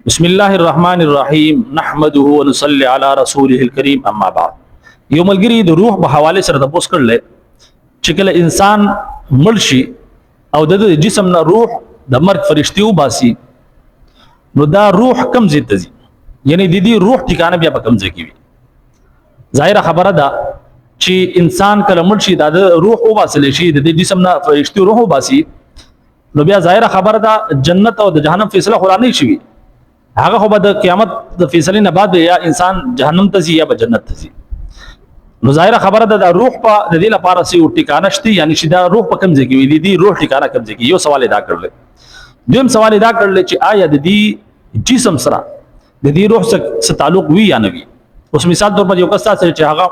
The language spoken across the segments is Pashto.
بسم الله الرحمن الرحیم نحمده ونصلي على رسوله الكريم اما بعد. یو ملګری د روح په حواله سره تاسو کړل چې کله انسان مړ شي او د جسم نه روح د مرګ فرشتي وباسي نو دا روح کم ځای ته ځي، یعنی د دې روح ټکانه بیا په کم ځای کې وي. ظاهره خبره ده چې انسان کله مړ شي دا د روح وباسل شي، د جسم نه فرشتي روح وباسي، نو بیا ظاهره خبره ده جنت او د جهنم فیصله خورانه شي. هغه خو به د قیامت د فیصلې نه بعد یا انسان جهنم ته ځي یا به جنت ته ځي. نو ظاهره خبره ده د روح په د دې لپاره سي ټکانه شته، یعنی چې دا روح په کم ځای کې وي، د دې روح ټکانه کم ځای کې. یو سوال ادا کړل، دویم سوال ادا کړل چې آیا د دې جسم سره د دې روح سره تعلق وي یا نه وي. اوس مثال تور پر یو کس سره چې هغه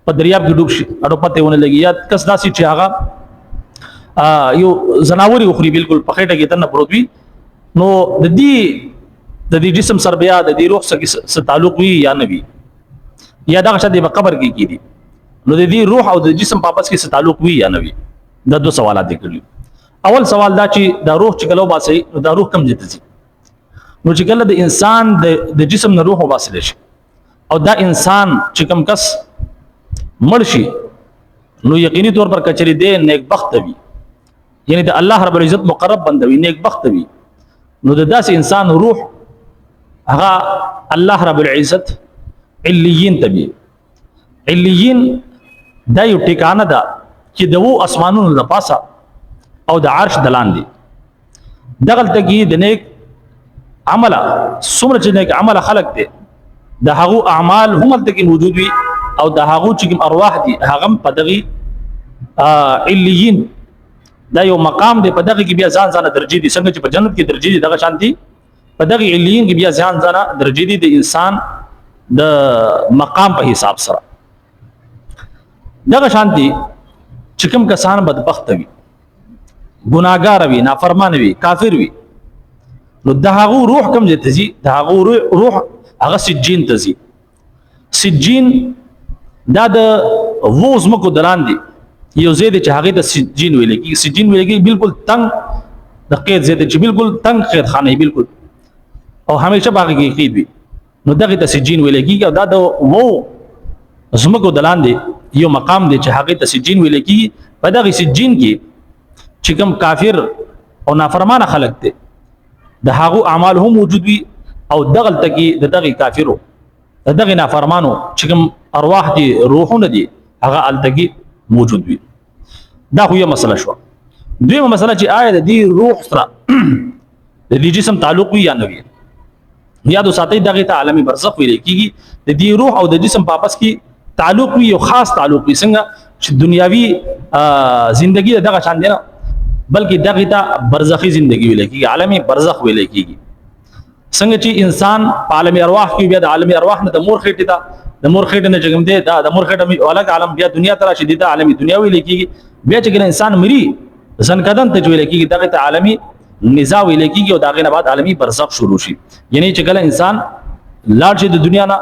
په دریاب کې ډوب شي اړو پته ونه لګي، یا کس داسي چې هغه یو زناوري اخري بالکل په خېټه کې تنه پروت وي، نو د دې جسم سره بیا د دې روح سره تعلق وي یا نه وي، یا دغه شته په قبر کې کیدي، نو د دې روح او د جسم په आपस کې څه تعلق وي یا نه وي. دا دوه سوالات دي کړل. اول سوال دا چې دا روح چې کله وباسي نو دا روح کم ځای ته ځي. نو چې کله د انسان د جسم نه روح وباسل شي او دا انسان چې کم کس مړ شي نو یقیني طور پر کچري دی نیک بخت وي، یعنی د الله رب العزت مقرب بندوي، نیک بخت وي. نو د داسې انسان روح هغه الله رب العزت علیین تبي. علیین دا یو ټکانه ده چې د وو اسمانونو د پاسه او د عرش دلان دي. دغلته کې د نیک عمل څومره چې نیک عمل خلق دي د هغو اعمال هم دغه موجود وي، او د هغو چې ارواح دي هغه په دغه علیین دا یو مقام دی. په دغه کې بیا ځان درجه دي، څنګه چې په جنت کې درجه دي دغه شانتي په دغه علیین کې بیا ځان درجه دي د انسان د مقام په حساب سره. دغه شانتي چې کوم کسان بدبخت وي، ګناګار وي، نافرمان وي، کافر وي، نو دغه روح کم ځای ته ځي، دغه روح هغه سجین ته ځي. سجین دا د ووز مکو دلان دي، یو ځای دی چې هغه ته سجین ویل کېږي. سجین ویل کېږي بالکل تنگ د قید ځای چې بالکل تنگ قید خانه بالکل او همیشه باغ کې قید وي، نو دغه ته سجین ویل کېږي. او دا د وو زمکو دلان دی یو مقام دی چې هغه ته سجین ویل کېږي. په دغه سجین کې چې کوم کافر او نافرمان خلق دي د هغو اعمال هم موجود وي، او دغه تکي د دغه کافرو د دغه نافرمانو چې کوم ارواح دي روحونه دي هغه التقي موجود وي. دا خو یو مسله شو. دویمه مسله چې آیا د دې روح سره د دې جسم تعلق وي یا نه وي. یادو ساتي دغه ته عالمي برزخ ویل کېږي. د دې روح او د جسم په आपस کې تعلق وي، یو خاص تعلق وي، څنګه چې دنیاوي زندگی دغه شان دی نه، بلکې دغه ته برزخي زندگی ویل کېږي، عالمي برزخ ویل کېږي. څنګه چې انسان په عالم ارواح کې بیا د عالم ارواح نه د مور خېټه ته د مور خېټه نه جګم دی، دا د مور خېټه الګ عالم بیا دنیا ته راشي، د عالمي دنیا ویل کېږي. بیا چې انسان مري ځن کدن ته ویل کېږي، دغه ته عالمي نزاع ویل کېږي، او دغه نه بعد عالمي برزخ شروع شي. یعنی چې کله انسان لاړ شي د دنیا نه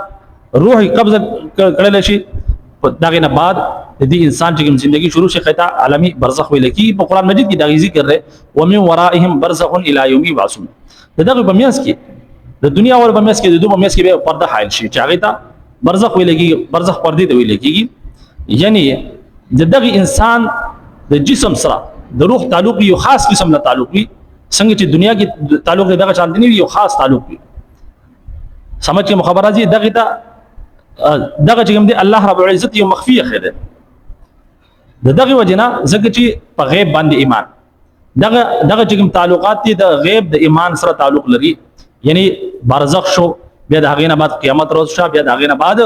روح قبضه کړل شي، دغه نه بعد د دې انسان چې زندگی شروع شي خطا عالمي برزخ ویل کېږي. په قران مجید کې دا ذکر دی ومن ورائهم برزخ الى یوم یبعثون. دغه په میاس کې د دنیا او په میاس کې د دوه میاس کې به پرده حائل شي چې هغه ته برزخ ویل کېږي، برزخ پردې ته ویل کېږي. یعنی دغه انسان د جسم سره د روح تعلق یو خاص قسم له تعلق وي، څنګه چې دنیا کې تعلق دغه شان دی یو خاص تعلق وي. سمجھ کې مخابره دي دغه ته دغه چې کوم دی الله رب العزت یو مخفیه خیره دغه وجنا زکه چې په غیب باندې ایمان دغه چې کوم تعلقات دي د غیب د ایمان سره تعلق لري. یعنی برزخ شو، بیا د هغه نه بعد قیامت روز شو، بیا د هغه نه بعد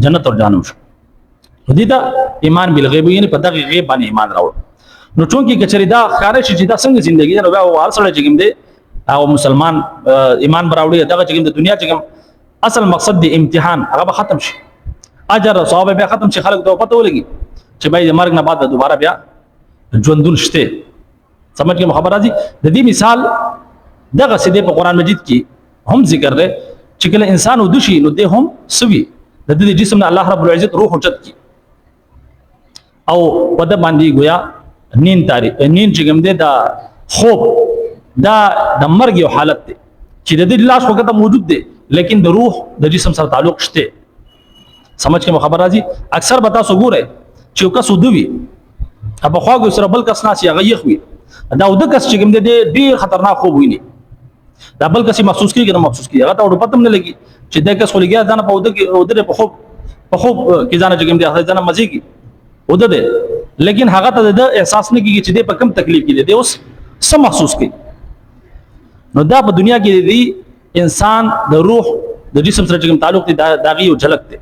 جنت او جهنم شو. دې دا ایمان بالغیب، یعنی په دغه غیب باندې ایمان راوړ. نو چون کې کچری دا خارج چې دا څنګه ژوندۍ نو بیا وال سره چې کوم دی او مسلمان ایمان براوړي دغه چې کوم د دنیا چې کوم اصل مقصد دی امتحان هغه ختم شي، اجر او ثواب بیا ختم شي، خلک ته پته ولګي چې بای د مرګ نه بعد دوباره بیا ژوندون شته. سمجھ کې خبر راځي. د دې مثال دغه سیده په قران مجید کې هم ذکر دی چې کله انسان ودشي نو ده هم سوي د دې جسم نه الله رب العزت روح اوچت کی او په د باندې گویا نین چې کوم دی دا خوب دا د مرګ یو حالت دی. چې د دې لاس وخت موجود دی لیکن د روح د جسم سره تعلق شته. سمجھ کې خبر راځي. اکثر به تاسو ګورئ چې یو کس ودوي په خواږه سره بل کس ناسي هغه یخ وي، دا د کس چې کوم دی ډېر خطرناک خوب ویني، دا بل کس محسوس کیږي نه محسوس کیږي، هغه ته پته نه لګي چې دا کس خلګیا ځان په وده کې ودره په خوب کې ځان چې کوم دی هغه ځان مزي کی وده ده، لیکن هغه ته د احساس نه کیږي چې د په کم تکلیف کې دی اوس سم محسوس کوي. نو دا په دنیا کې دی انسان د روح د جسم سره کوم تعلق دی دا غي او جھلک دی.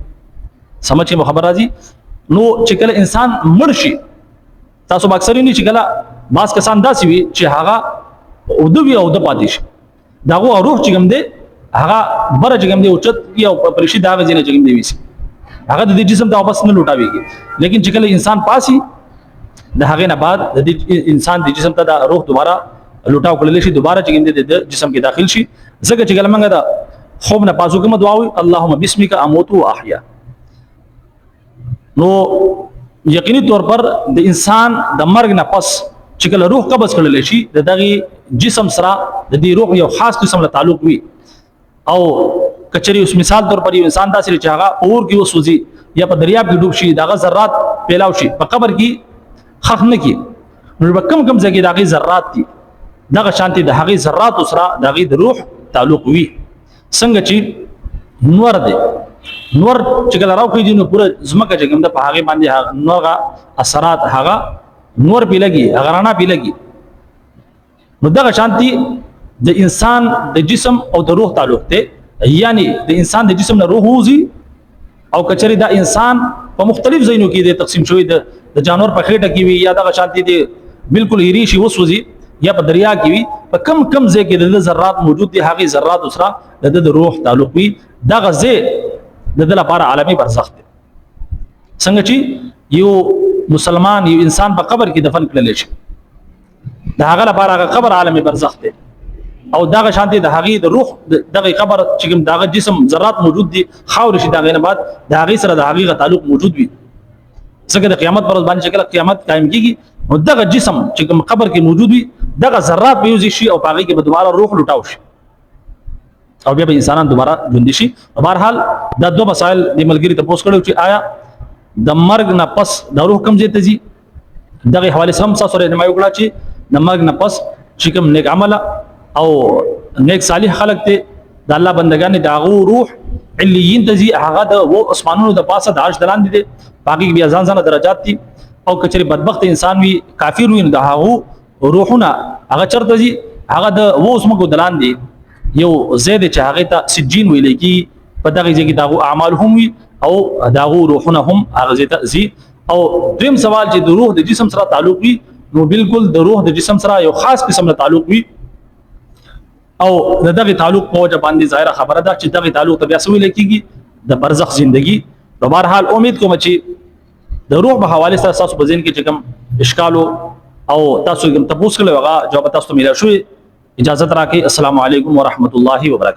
سمجھ کې خبر راځي. نو چې کله انسان مړ شي تاسو اکثر نه چې کله باس کسان داسي وي چې هغه او دوی او د پاتې شي داغه روح چې کوم دی هغه بر چې کوم دی او چت یا پرشي دا غزنه چې کوم دی وسی هغه د جسم ته واپس نه لوټاويږي، لیکن چې کله انسان پاسي د هغه نه بعد د انسان د جسم ته د روح دوباره لوټاو کړل شي، دوباره چې کوم دی د جسم کې داخل شي. ځکه چې کله موږ دا خوب نه پاسو کوم دعا وي اللهم بسمک اموت واحیا. نو یقیني طور پر د انسان د مرګ نه پس چې کله روح قبض کړل شي د دغه جسم سره د دې روح یو خاص قسم له تعلق وي، او کچري اوس مثال طور پر یو انسان داسې چې هغه اور کې وسوځي یا په دریاب کې ډوب شي دغه ذرات پیلاو شي په قبر کې خخ نه کی، نو په کم کم ځای کې دغه ذرات دي دغه شانتي د هغه ذرات سره دغه د روح تعلق وي. څنګه چې نور دی، نور چې کله راوخیږي نو پوره زمکه چې کوم د په هغه باندې نورغه اثرات هغه نور پی لګي هغه رڼا پی لګي. نو دغه شانتي د انسان د جسم او د روح تعلق ته، یعنی د انسان د جسم نه روح وزي او کچري دا انسان په مختلف ځایونو کې د تقسیم شوی د جانور په خېټه کې وي یا دغه شانتي دي بالکل هری شي وسوځي یا په دریا کې وي، په کم کم ځای کې د ذرات موجود دي هغه ذرات سره د روح تعلق وي. دغه ځای د لپاره عالمي برزخ دی. څنګه چې یو مسلمان یو انسان په قبر کې دفن کړل شي د هغه لپاره هغه قبر عالمي برزخ دی، او دغه شانتي د هغه د روح دغه قبر چې کوم دغه جسم ذرات موجود دي خاور شي دغه نه بعد د هغه سره د هغه تعلق موجود وي. څنګه د قیامت پر باندې شکل قیامت قائم کیږي نو دغه جسم چې کوم قبر کې موجود وي دغه ذرات به یوزي شي او هغه کې به دوباره روح لوټاو شي او بیا به انسانان دوباره ژوند شي. په هر حال دا دوه مسائل د ملګری ته پوښتنه کړو چې آیا د مرګ نه پس د روح کم ځای ته ځي. دغه حواله سم تاسو سره نمایو کړه چې د مرګ نه پس چې کوم نیک عمل او نیک صالح خلق ته د الله بندگان دغه روح علیین ته ځي، هغه د و اسمانونو د پاسه د عرش دلان دي باقي بیا ځان ځان درجات دي. او کچري بدبخت انسان وي کافر وي د هغه روحونه هغه چرته ځي هغه د و اسمکو دلان دي یو زید چې هغه ته سجین ویل کی په دغه ځای کې دغه اعمال هم وي او دغه روحونه هم هغه ځای ته ځي. او دریم سوال چې د روح د جسم سره تعلق وي نو بالکل د روح د جسم سره یو خاص قسم له تعلق وي او دغه تعلق په وجه باندې ظاهره خبره ده چې دغه تعلق ته بیا سوي لکېږي د برزخ ژوندۍ. په هر حال امید کوم چې د روح په حواله سره تاسو په ذهن کې چې کوم اشکال او تاسو کوم تاسو کله هغه جواب تاسو ته ملي شوی. اجازه راکړئ. السلام علیکم ورحمت الله وبرکاته.